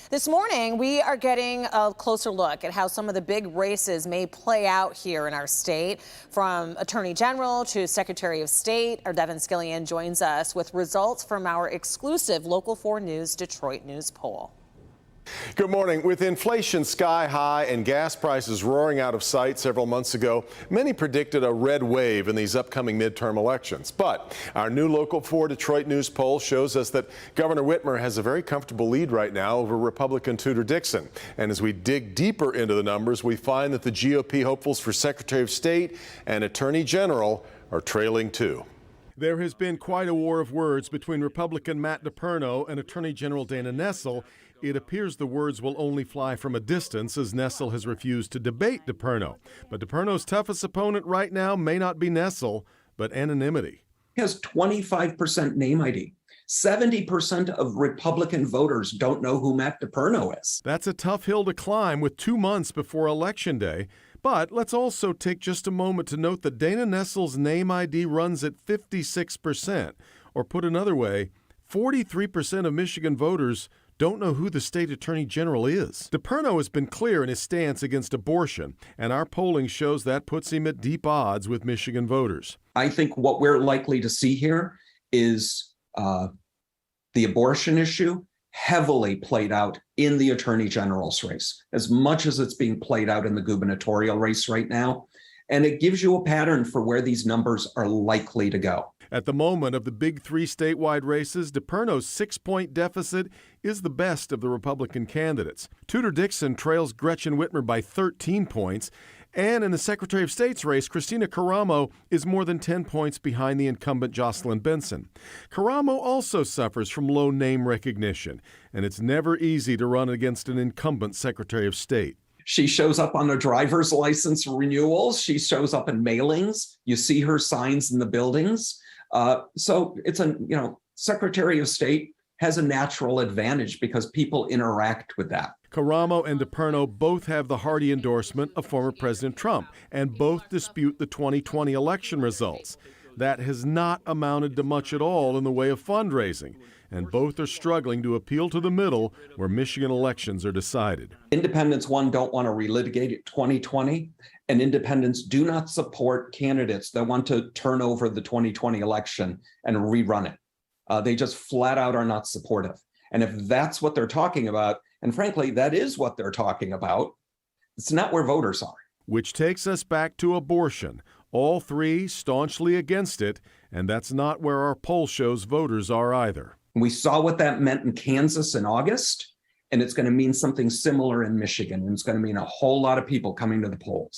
This morning, we are getting a closer look at how some of the big races may play out here in our state. From Attorney General to Secretary of State, our Devin Scillian joins us with results from our exclusive Local 4 News Detroit News poll. Good morning. With inflation sky high and gas prices roaring out of sight several months ago, many predicted a red wave in these upcoming midterm elections. But our new Local 4 Detroit News poll shows us that Governor Whitmer has a very comfortable lead right now over Republican Tudor Dixon. And as we dig deeper into the numbers, we find that the GOP hopefuls for Secretary of State and Attorney General are trailing too. There has been quite a war of words between Republican Matt DePerno and Attorney General Dana Nessel. It appears the words will only fly from a distance, as Nessel has refused to debate DePerno. But DePerno's toughest opponent right now may not be Nessel, but anonymity. He has 25% name ID. 70% of Republican voters don't know who Matt DePerno is. That's a tough hill to climb with 2 months before Election Day. But let's also take just a moment to note that Dana Nessel's name ID runs at 56%. Or put another way, 43% of Michigan voters don't know who the state attorney general is. DePerno has been clear in his stance against abortion, and our polling shows that puts him at deep odds with Michigan voters. I think what we're likely to see here is the abortion issue heavily played out in the attorney general's race, as much as it's being played out in the gubernatorial race right now. And it gives you a pattern for where these numbers are likely to go. At the moment of the big 3 statewide races, DePerno's 6-point deficit is the best of the Republican candidates. Tudor Dixon trails Gretchen Whitmer by 13 points. And in the Secretary of State's race, Christina Karamo is more than 10 points behind the incumbent Jocelyn Benson. Karamo also suffers from low name recognition, and it's never easy to run against an incumbent Secretary of State. She shows up on the driver's license renewals. She shows up in mailings. You see her signs in the buildings. So it's Secretary of State has a natural advantage because people interact with that. Karamo and DePerno both have the hearty endorsement of former President Trump, and both dispute the 2020 election results. That has not amounted to much at all in the way of fundraising, and both are struggling to appeal to the middle where Michigan elections are decided. Independents, one, don't want to relitigate 2020, and independents do not support candidates that want to turn over the 2020 election and rerun it. They just flat out are not supportive. And if that's what they're talking about, and frankly, that is what they're talking about, it's not where voters are. Which takes us back to abortion. All 3 staunchly against it, and that's not where our poll shows voters are either. We saw what that meant in Kansas in August, and it's going to mean something similar in Michigan, and it's going to mean a whole lot of people coming to the polls.